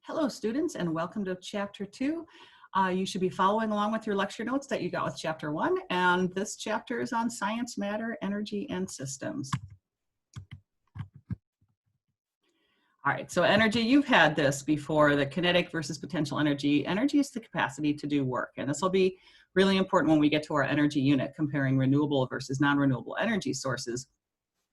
Hello students and welcome to Chapter 2. You should be following along with your lecture notes that you got with Chapter 1, and this chapter is on science, matter, energy, and systems. All right, so energy, you've had this before, the kinetic versus potential energy. Energy is the capacity to do work, and this will be really important when we get to our energy unit, comparing renewable versus non-renewable energy sources.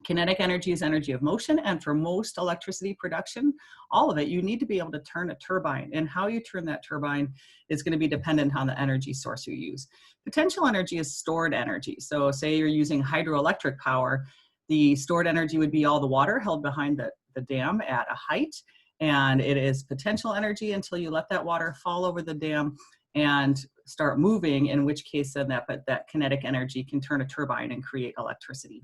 Kinetic energy is energy of motion, and for most electricity production, all of it, you need to be able to turn a turbine, and how you turn that turbine is going to be dependent on the energy source you use. Potential energy is stored energy. So say you're using hydroelectric power, the stored energy would be all the water held behind the dam at a height, and it is potential energy until you let that water fall over the dam and start moving, in which case then that kinetic energy can turn a turbine and create electricity.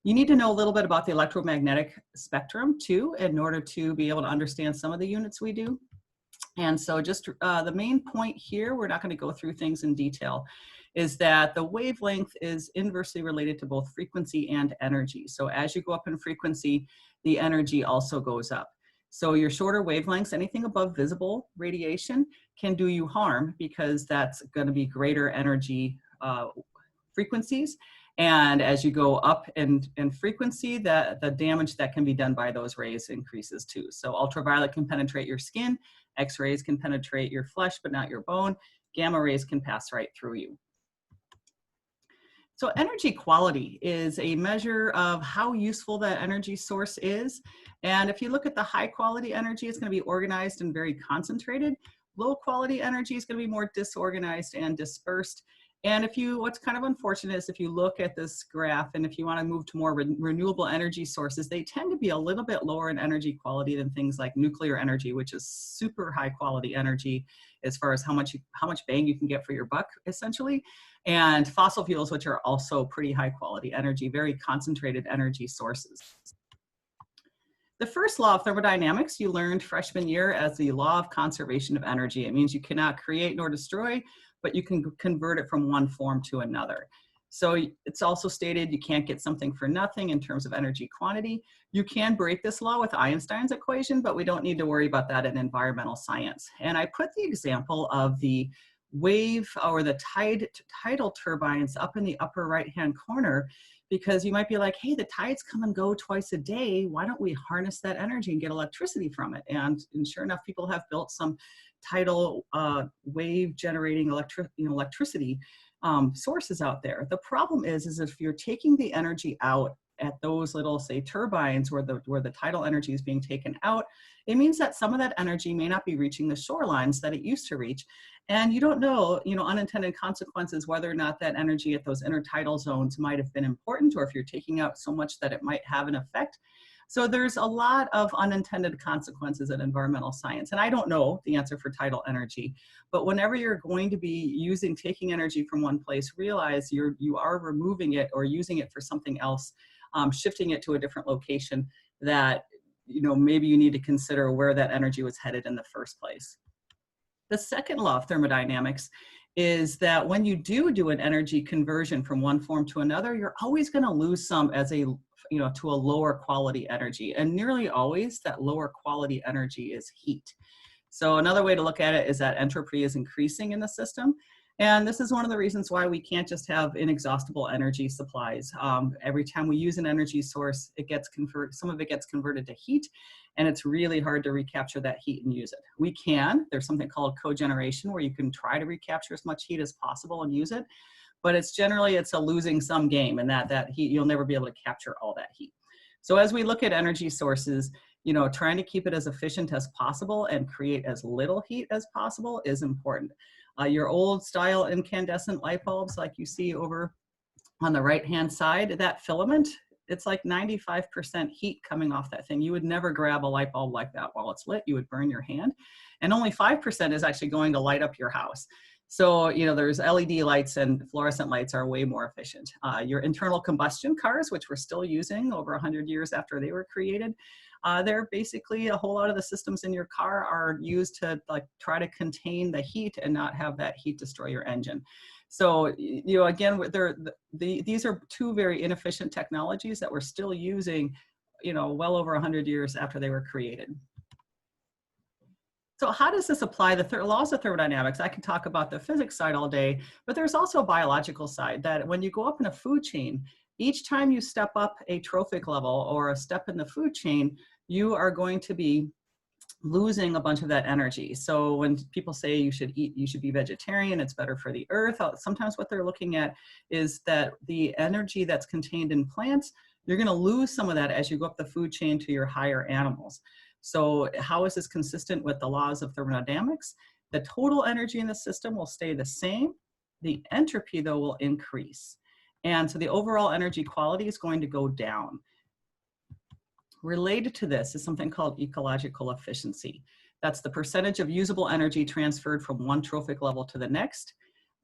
You need to know a little bit about the electromagnetic spectrum too, in order to be able to understand some of the units we do. And so just the main point here, we're not going to go through things in detail, is that the wavelength is inversely related to both frequency and energy. So as you go up in frequency, the energy also goes up. So your shorter wavelengths, anything above visible radiation, can do you harm because that's going to be greater energy frequencies. And as you go up in frequency, the damage that can be done by those rays increases too. So ultraviolet can penetrate your skin, X-rays can penetrate your flesh, but not your bone. Gamma rays can pass right through you. So energy quality is a measure of how useful that energy source is. And if you look at the high quality energy, it's going to be organized and very concentrated. Low quality energy is going to be more disorganized and dispersed. And what's kind of unfortunate is if you look at this graph and if you want to move to more renewable energy sources, they tend to be a little bit lower in energy quality than things like nuclear energy, which is super high quality energy as far as how much bang you can get for your buck, essentially. And fossil fuels, which are also pretty high quality energy, very concentrated energy sources. The first law of thermodynamics you learned freshman year as the law of conservation of energy. It means you cannot create nor destroy, but you can convert it from one form to another. So it's also stated you can't get something for nothing in terms of energy quantity. You can break this law with Einstein's equation, but we don't need to worry about that in environmental science. And I put the example of the wave or the tidal turbines up in the upper right-hand corner, because you might be like, hey, the tides come and go twice a day. Why don't we harness that energy and get electricity from it? And sure enough, people have built some tidal wave generating electricity sources out there. The problem is if you're taking the energy out at those little, say, turbines where the tidal energy is being taken out, it means that some of that energy may not be reaching the shorelines that it used to reach. And you don't know, unintended consequences, whether or not that energy at those intertidal zones might have been important, or if you're taking out so much that it might have an effect. So there's a lot of unintended consequences in environmental science. And I don't know the answer for tidal energy, but whenever you're going to be taking energy from one place, realize you are removing it or using it for something else, shifting it to a different location that, maybe you need to consider where that energy was headed in the first place. The second law of thermodynamics is that when you do an energy conversion from one form to another, you're always going to lose some as to a lower quality energy. And nearly always that lower quality energy is heat. So another way to look at it is that entropy is increasing in the system. And this is one of the reasons why we can't just have inexhaustible energy supplies. Every time we use an energy source, some of it gets converted to heat, and it's really hard to recapture that heat and use it. We can, there's something called cogeneration where you can try to recapture as much heat as possible and use it, but it's a losing sum game, and that heat, you'll never be able to capture all that heat. So as we look at energy sources, trying to keep it as efficient as possible and create as little heat as possible is important. Your old style incandescent light bulbs, like you see over on the right-hand side, that filament, it's like 95% heat coming off that thing. You would never grab a light bulb like that while it's lit. You would burn your hand. And only 5% is actually going to light up your house. So, there's LED lights, and fluorescent lights are way more efficient. Your internal combustion cars, which we're still using over 100 years after they were created, they're basically, a whole lot of the systems in your car are used to try to contain the heat and not have that heat destroy your engine. So, again, these are two very inefficient technologies that we're still using, well over 100 years after they were created. So how does this apply? The laws of thermodynamics, I can talk about the physics side all day, but there's also a biological side that when you go up in a food chain, each time you step up a trophic level or a step in the food chain, you are going to be losing a bunch of that energy. So when people say you should eat, you should be vegetarian, it's better for the earth, sometimes what they're looking at is that the energy that's contained in plants, you're going to lose some of that as you go up the food chain to your higher animals. So how is this consistent with the laws of thermodynamics? The total energy in the system will stay the same. The entropy, though, will increase. And so the overall energy quality is going to go down. Related to this is something called ecological efficiency. That's the percentage of usable energy transferred from one trophic level to the next.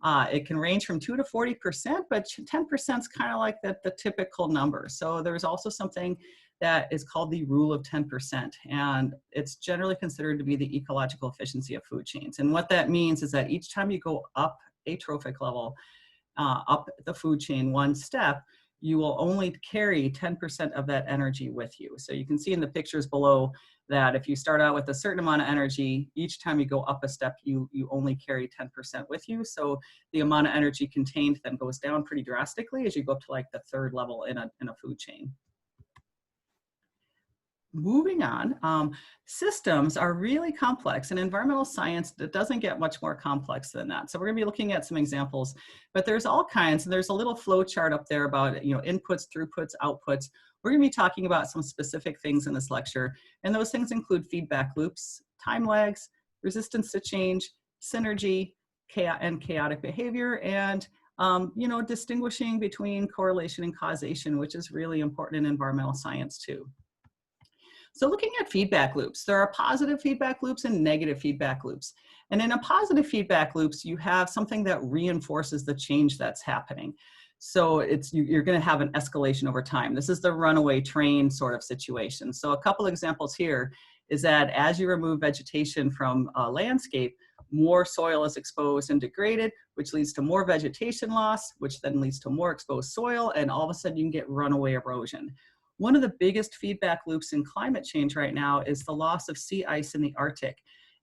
It can range from 2 to 40%, but 10% is kind of like the typical number. So there's also something that is called the rule of 10%, and it's generally considered to be the ecological efficiency of food chains. And what that means is that each time you go up a trophic level, up the food chain one step, you will only carry 10% of that energy with you. So you can see in the pictures below that if you start out with a certain amount of energy, each time you go up a step, you only carry 10% with you. So the amount of energy contained then goes down pretty drastically as you go up to like the third level in a food chain. Moving on, systems are really complex, and environmental science doesn't get much more complex than that. So we're going to be looking at some examples, but there's all kinds, and there's a little flow chart up there about inputs, throughputs, outputs. We're going to be talking about some specific things in this lecture, and those things include feedback loops, time lags, resistance to change, synergy, and chaotic behavior, and distinguishing between correlation and causation, which is really important in environmental science too. So looking at feedback loops, there are positive feedback loops and negative feedback loops. And in a positive feedback loops, you have something that reinforces the change that's happening. So you're going to have an escalation over time. This is the runaway train sort of situation. So a couple examples here is that as you remove vegetation from a landscape, more soil is exposed and degraded, which leads to more vegetation loss, which then leads to more exposed soil, and all of a sudden you can get runaway erosion. One of the biggest feedback loops in climate change right now is the loss of sea ice in the Arctic.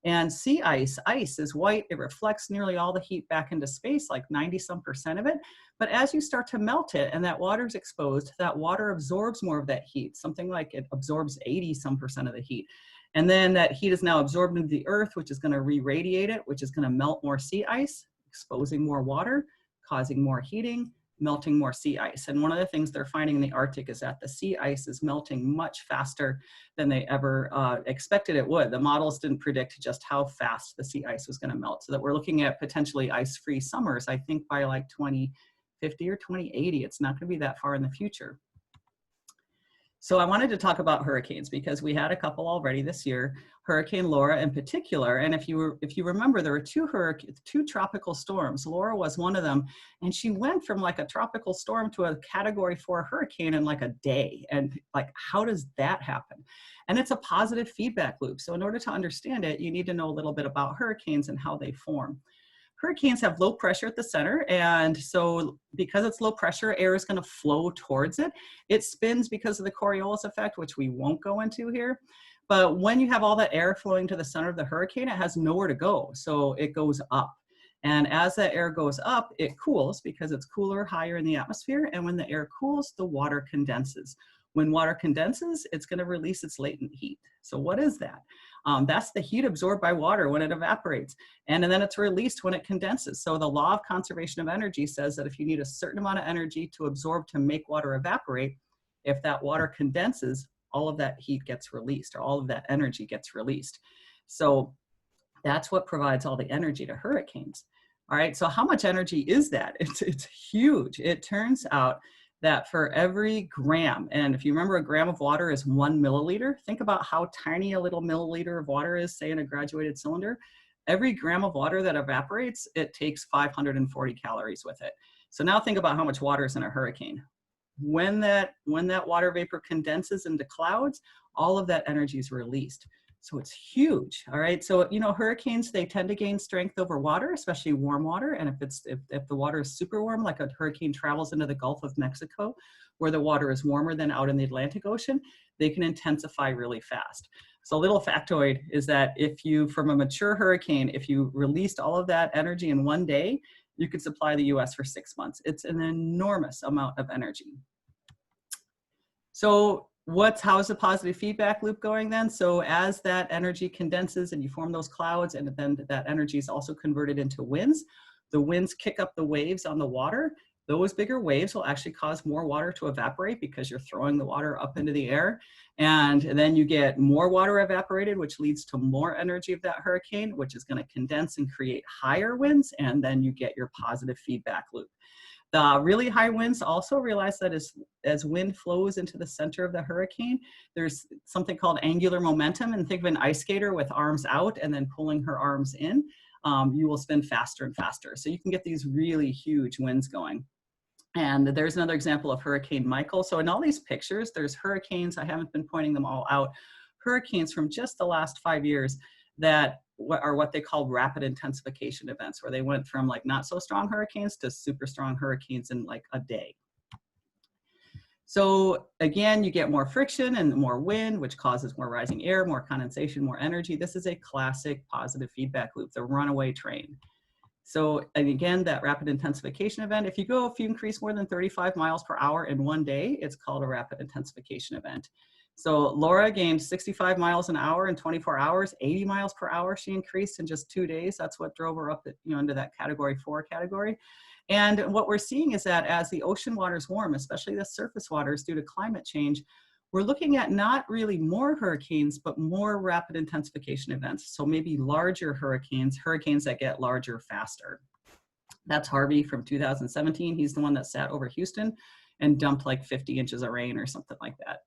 And sea ice is white, it reflects nearly all the heat back into space, like 90-some% of it. But as you start to melt it and that water is exposed, that water absorbs more of that heat, something like it absorbs 80-some% of the heat. And then that heat is now absorbed into the earth, which is going to re-radiate it, which is going to melt more sea ice, exposing more water, causing more heating, melting more sea ice. And one of the things they're finding in the Arctic is that the sea ice is melting much faster than they ever expected it would. The models didn't predict just how fast the sea ice was going to melt, so that we're looking at potentially ice-free summers, I think by like 2050 or 2080. It's not going to be that far in the future. So I wanted to talk about hurricanes because we had a couple already this year, Hurricane Laura in particular. And if you remember, there were two tropical storms. Laura was one of them, and she went from like a tropical storm to a Category 4 hurricane in like a day. And like, how does that happen? And it's a positive feedback loop. So in order to understand it, you need to know a little bit about hurricanes and how they form. Hurricanes have low pressure at the center, and so because it's low pressure, air is going to flow towards it. It spins because of the Coriolis effect, which we won't go into here. But when you have all that air flowing to the center of the hurricane, it has nowhere to go, so it goes up. And as that air goes up, it cools because it's cooler higher in the atmosphere, and when the air cools, the water condenses. When water condenses, it's going to release its latent heat. So what is that? That's the heat absorbed by water when it evaporates, and then it's released when it condenses. So the law of conservation of energy says that if you need a certain amount of energy to absorb to make water evaporate, if that water condenses, all of that heat gets released, or all of that energy gets released. So that's what provides all the energy to hurricanes. All right, so how much energy is that? It's huge. It turns out that for every gram, and if you remember, a gram of water is 1 milliliter. Think about how tiny a little milliliter of water is, say in a graduated cylinder. Every gram of water that evaporates, it takes 540 calories with it. So now think about how much water is in a hurricane. When that water vapor condenses into clouds, all of that energy is released. So it's huge. All right. So, hurricanes, they tend to gain strength over water, especially warm water. And if the water is super warm, like a hurricane travels into the Gulf of Mexico, where the water is warmer than out in the Atlantic Ocean, they can intensify really fast. So a little factoid is that if you, from a mature hurricane, if you released all of that energy in one day, you could supply the US for 6 months. It's an enormous amount of energy. So how's the positive feedback loop going then? So as that energy condenses and you form those clouds, and then that energy is also converted into winds, the winds kick up the waves on the water. Those bigger waves will actually cause more water to evaporate because you're throwing the water up into the air. And then you get more water evaporated, which leads to more energy of that hurricane, which is going to condense and create higher winds. And then you get your positive feedback loop. The really high winds also realize that as wind flows into the center of the hurricane, there's something called angular momentum. And think of an ice skater with arms out and then pulling her arms in. You will spin faster and faster. So you can get these really huge winds going. And there's another example of Hurricane Michael. So in all these pictures, there's hurricanes, I haven't been pointing them all out, hurricanes from just the last 5 years that are what they call rapid intensification events, where they went from like not so strong hurricanes to super strong hurricanes in like a day. So again, you get more friction and more wind, which causes more rising air, more condensation, more energy. This is a classic positive feedback loop, the runaway train. So, and again, that rapid intensification event, if you increase more than 35 miles per hour in one day, it's called a rapid intensification event. So Laura gained 65 miles an hour in 24 hours, 80 miles per hour she increased in just 2 days. That's what drove her up into that category 4 category. And what we're seeing is that as the ocean waters warm, especially the surface waters due to climate change, we're looking at not really more hurricanes, but more rapid intensification events. So maybe larger hurricanes that get larger faster. That's Harvey from 2017. He's the one that sat over Houston and dumped like 50 inches of rain or something like that.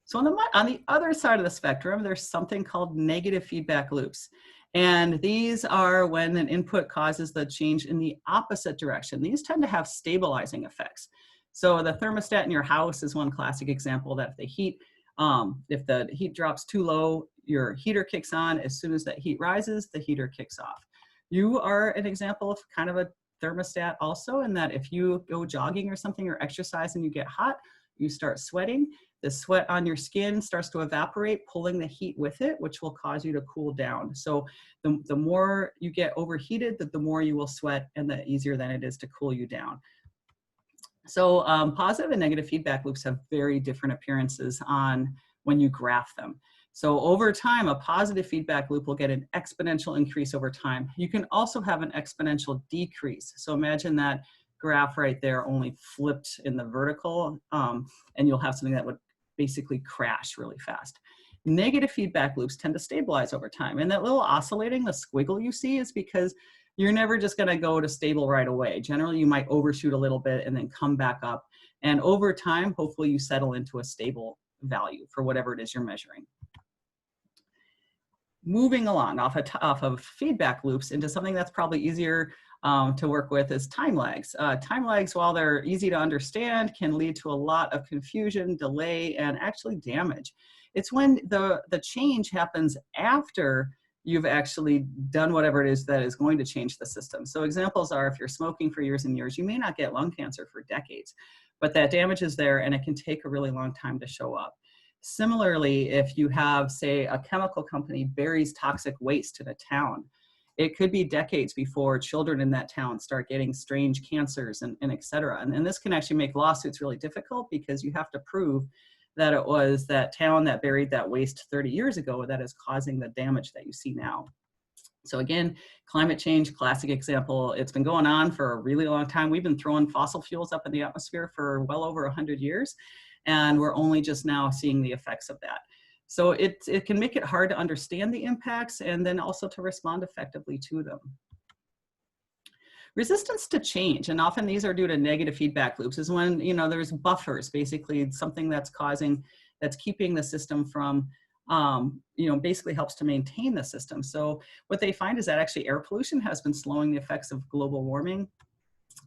So on the other side of the spectrum, there's something called negative feedback loops. And these are when an input causes the change in the opposite direction. These tend to have stabilizing effects. So the thermostat in your house is one classic example that if the heat drops too low, your heater kicks on. As soon as that heat rises, the heater kicks off. You are an example of kind of a thermostat also, in that if you go jogging or something or exercise and you get hot, you start sweating. The sweat on your skin starts to evaporate, pulling the heat with it, which will cause you to cool down. So the more you get overheated, the more you will sweat, and the easier then it is to cool you down. So positive and negative feedback loops have very different appearances on when you graph them. So over time, a positive feedback loop will get an exponential increase over time. You can also have an exponential decrease. So imagine that graph right there only flipped in the vertical, and you'll have something that would basically crash really fast. Negative feedback loops tend to stabilize over time. And that little oscillating, the squiggle you see, is because you're never just going to go to stable right away. Generally, you might overshoot a little bit and then come back up. And over time, hopefully you settle into a stable value for whatever it is you're measuring. Moving along off of feedback loops into something that's probably easier to work with is time lags. Time lags, while they're easy to understand, can lead to a lot of confusion, delay, and actually damage. It's when the change happens after you've actually done whatever it is that is going to change the system. So examples are, if you're smoking for years and years, you may not get lung cancer for decades, but that damage is there and it can take a really long time to show up. Similarly, if you have, say, a chemical company buries toxic waste in a town, it could be decades before children in that town start getting strange cancers and et cetera. And this can actually make lawsuits really difficult because you have to prove that it was that town that buried that waste 30 years ago that is causing the damage that you see now. So again, climate change, classic example. It's been going on for a really long time. We've been throwing fossil fuels up in the atmosphere for well over 100 years, and we're only just now seeing the effects of that. So it can make it hard to understand the impacts and then also to respond effectively to them. Resistance to change, and often these are due to negative feedback loops, is when there's buffers, basically something that's keeping the system from, basically helps to maintain the system. So what they find is that actually air pollution has been slowing the effects of global warming.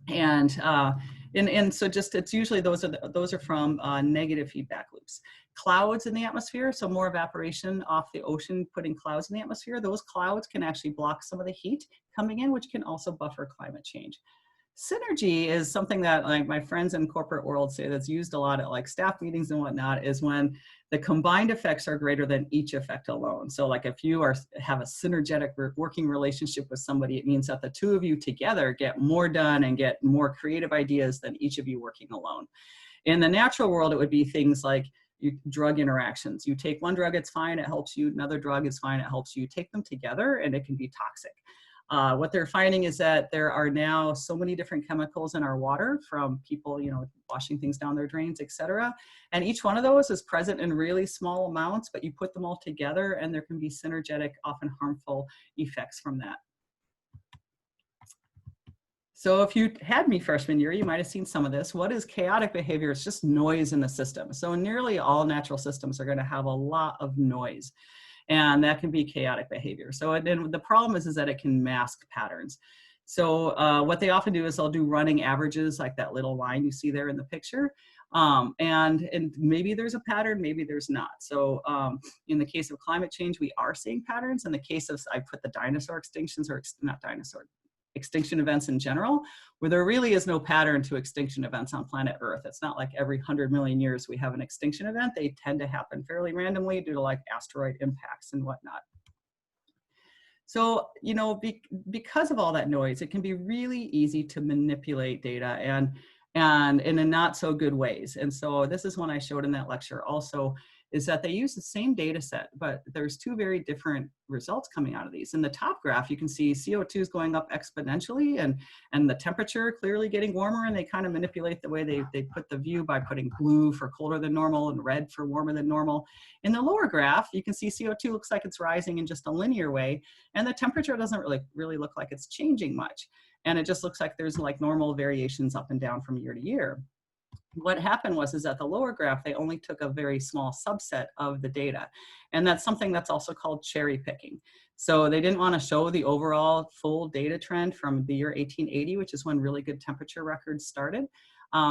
And so it's usually those are from negative feedback loops. Clouds in the atmosphere, so more evaporation off the ocean, putting clouds in the atmosphere, those clouds can actually block some of the heat coming in, which can also buffer climate change. Synergy is something that like my friends in corporate world say that's used a lot at like staff meetings and whatnot, is when the combined effects are greater than each effect alone. So like if you have a synergetic working relationship with somebody, it means that the two of you together get more done and get more creative ideas than each of you working alone. In the natural world, it would be things like drug interactions. You take one drug, it's fine, it helps you. Another drug is fine, it helps you. Take them together and it can be toxic. What they're finding is that there are now so many different chemicals in our water from people, washing things down their drains, et cetera. And each one of those is present in really small amounts, but you put them all together and there can be synergetic, often harmful effects from that. So if you had me freshman year, you might have seen some of this. What is chaotic behavior? It's just noise in the system. So nearly all natural systems are going to have a lot of noise, and that can be chaotic behavior. So and the problem is that it can mask patterns. So what they often do is they'll do running averages, like that little line you see there in the picture. And maybe there's a pattern, maybe there's not. So in the case of climate change, we are seeing patterns. In the case of, I put the dinosaur extinctions, or not dinosaur, extinction events in general, where there really is no pattern to extinction events on planet Earth. It's not like every 100 million years we have an extinction event. They tend to happen fairly randomly due to like asteroid impacts and whatnot. So, because of all that noise, it can be really easy to manipulate data and in a not so good ways. And so this is one I showed in that lecture also, is that they use the same data set, but there's two very different results coming out of these. In the top graph, you can see CO2 is going up exponentially and the temperature clearly getting warmer, and they kind of manipulate the way they put the view by putting blue for colder than normal and red for warmer than normal. In the lower graph, you can see CO2 looks like it's rising in just a linear way, and the temperature doesn't really look like it's changing much. And it just looks like there's like normal variations up and down from year to year. What happened is that the lower graph, they only took a very small subset of the data. And that's something that's also called cherry picking. So they didn't want to show the overall full data trend from the year 1880, which is when really good temperature records started.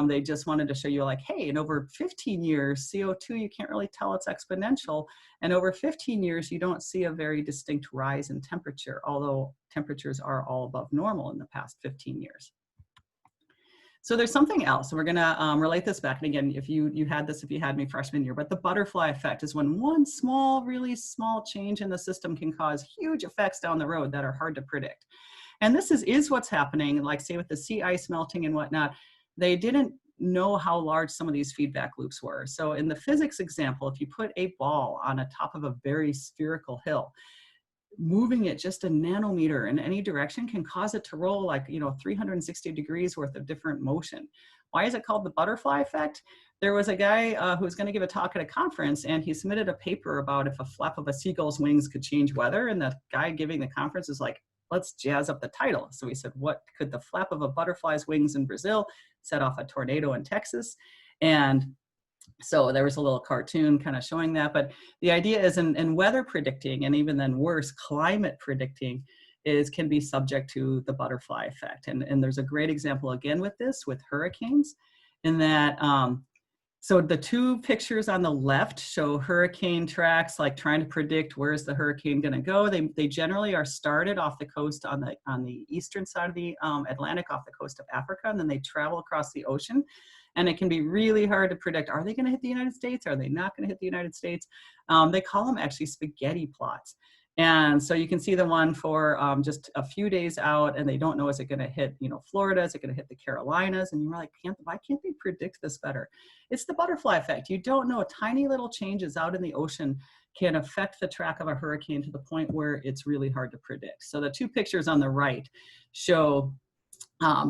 They just wanted to show you like, hey, in over 15 years, CO2, you can't really tell it's exponential. And over 15 years, you don't see a very distinct rise in temperature, although temperatures are all above normal in the past 15 years. So there's something else, and we're going to relate this back. And again, if you had this, if you had me freshman year, but the butterfly effect is when one really small change in the system can cause huge effects down the road that are hard to predict. And this is what's happening, like say with the sea ice melting and whatnot. They didn't know how large some of these feedback loops were. So in the physics example, if you put a ball on the top of a very spherical hill, moving it just a nanometer in any direction can cause it to roll like 360 degrees worth of different motion. Why is it called the butterfly effect? There was a guy who was going to give a talk at a conference, and he submitted a paper about if a flap of a seagull's wings could change weather, and the guy giving the conference is like, let's jazz up the title. So he said, what could the flap of a butterfly's wings in Brazil set off a tornado in Texas? And so there was a little cartoon kind of showing that, but the idea is in weather predicting, and even then worse, climate predicting can be subject to the butterfly effect. And there's a great example again with this, with hurricanes, in that, so the two pictures on the left show hurricane tracks, like trying to predict where's the hurricane going to go. They generally are started off the coast on the eastern side of the Atlantic, off the coast of Africa, and then they travel across the ocean. And it can be really hard to predict. Are they going to hit the United States? Are they not going to hit the United States? They call them actually spaghetti plots. And so you can see the one for just a few days out, and they don't know, is it going to hit Florida? Is it going to hit the Carolinas? And you're like, why can't they predict this better? It's the butterfly effect. You don't know. Tiny little changes out in the ocean can affect the track of a hurricane to the point where it's really hard to predict. So the two pictures on the right show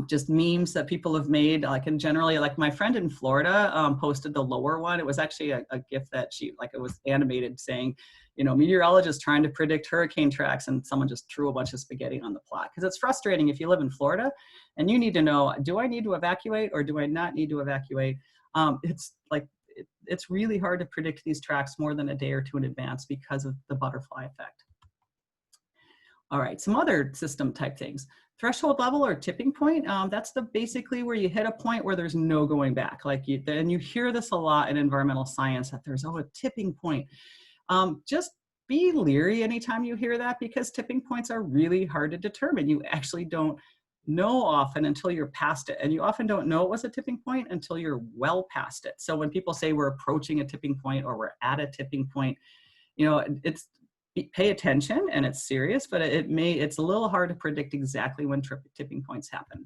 just memes that people have made, and generally, like my friend in Florida posted the lower one. It was actually a GIF that it was animated saying, meteorologists trying to predict hurricane tracks, and someone just threw a bunch of spaghetti on the plot. Because it's frustrating if you live in Florida and you need to know, do I need to evacuate or do I not need to evacuate? It's really hard to predict these tracks more than a day or two in advance because of the butterfly effect. All right, some other system type things. Threshold level or tipping point, that's basically where you hit a point where there's no going back. And you hear this a lot in environmental science, that there's a tipping point. Just be leery anytime you hear that, because tipping points are really hard to determine. You actually don't know often until you're past it. And you often don't know it was a tipping point until you're well past it. So when people say we're approaching a tipping point or we're at a tipping point, you know, it's pay attention and it's serious, but it's a little hard to predict exactly when tipping points happen.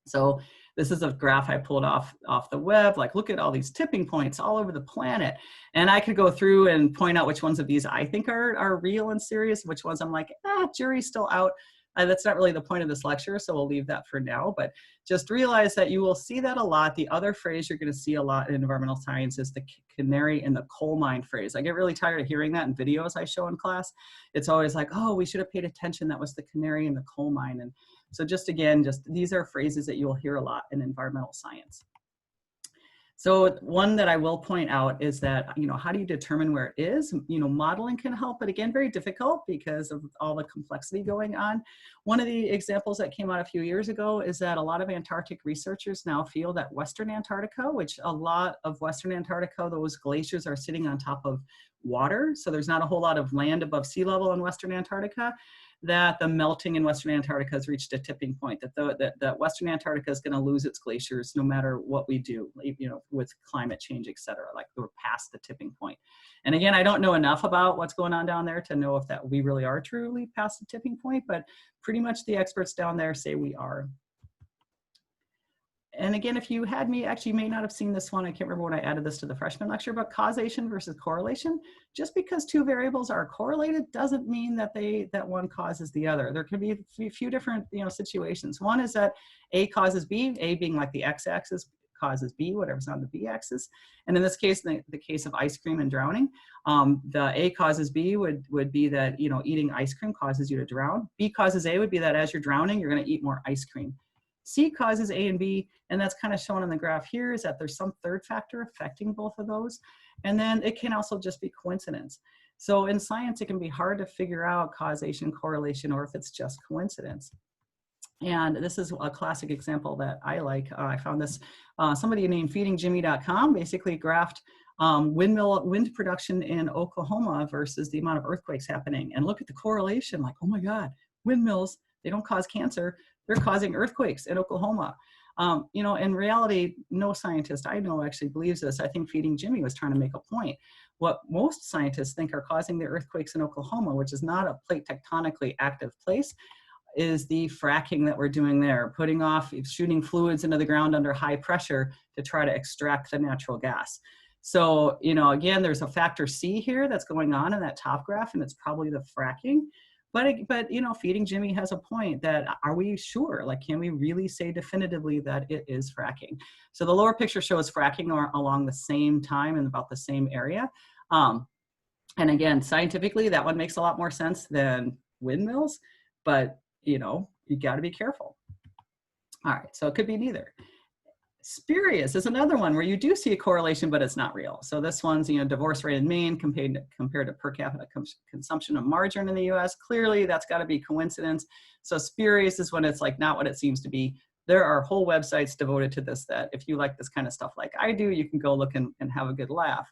So this is a graph I pulled off the web, like look at all these tipping points all over the planet. And I could go through and point out which ones of these I think are real and serious, which ones I'm like, jury's still out. That's not really the point of this lecture, so we'll leave that for now, but just realize that you will see that a lot. The other phrase you're gonna see a lot in environmental science is the canary in the coal mine phrase. I get really tired of hearing that in videos I show in class. It's always like, oh, we should have paid attention, that was the canary in the coal mine. And so just again, these are phrases that you'll hear a lot in environmental science. So one that I will point out is that, you know, how do you determine where it is? You know, modeling can help, but again, very difficult because of all the complexity going on. One of the examples that came out a few years ago is that a lot of Antarctic researchers now feel that Western Antarctica, which a lot of Western Antarctica, those glaciers are sitting on top of water. So there's not a whole lot of land above sea level in Western Antarctica, that the melting in Western Antarctica has reached a tipping point, that Western Antarctica is going to lose its glaciers no matter what we do, you know, with climate change, et cetera, like we're past the tipping point. And again, I don't know enough about what's going on down there to know if that we really are truly past the tipping point, but pretty much the experts down there say we are. And again, if you had me, actually you may not have seen this one. I can't remember when I added this to the freshman lecture, but causation versus correlation. Just because two variables are correlated doesn't mean that one causes the other. There could be a few different, you know, situations. One is that A causes B, A being like the x-axis causes B, whatever's on the B-axis. And in this case, the case of ice cream and drowning, the A causes B would be that, you know, eating ice cream causes you to drown. B causes A would be that as you're drowning, you're going to eat more ice cream. C causes A and B, and that's kind of shown on the graph here, is that there's some third factor affecting both of those. And then it can also just be coincidence. So in science, it can be hard to figure out causation, correlation, or if it's just coincidence. And this is a classic example that I like. I found this, somebody named feedingjimmy.com basically graphed wind production in Oklahoma versus the amount of earthquakes happening. And look at the correlation, like, oh my God, windmills, they don't cause cancer. They're causing earthquakes in Oklahoma. You know, in reality, no scientist I know actually believes this. I think Feeding Jimmy was trying to make a point. What most scientists think are causing the earthquakes in Oklahoma, which is not a plate tectonically active place, is the fracking that we're doing there, shooting fluids into the ground under high pressure to try to extract the natural gas. So, you know, again, there's a factor C here that's going on in that top graph, and it's probably the fracking. But you know, Feeding Jimmy has a point that, are we sure? Like, can we really say definitively that it is fracking? So the lower picture shows fracking along the same time in about the same area. And again, scientifically, that one makes a lot more sense than windmills, but you know, you got to be careful. All right, so it could be neither. Spurious is another one where you do see a correlation, but it's not real. So this one's, you know, divorce rate in Maine compared to per capita consumption of margarine in the US. Clearly, that's got to be coincidence. So spurious is when it's like not what it seems to be. There are whole websites devoted to this, that if you like this kind of stuff like I do, you can go look and have a good laugh.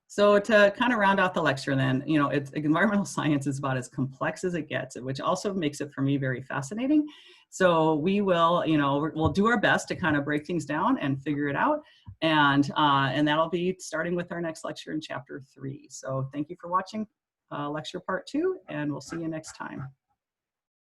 So to kind of round out the lecture then, you know, environmental science is about as complex as it gets, which also makes it for me very fascinating. So we will, you know, we'll do our best to kind of break things down and figure it out. And that'll be starting with our next lecture in chapter 3. So thank you for watching lecture part 2, and we'll see you next time.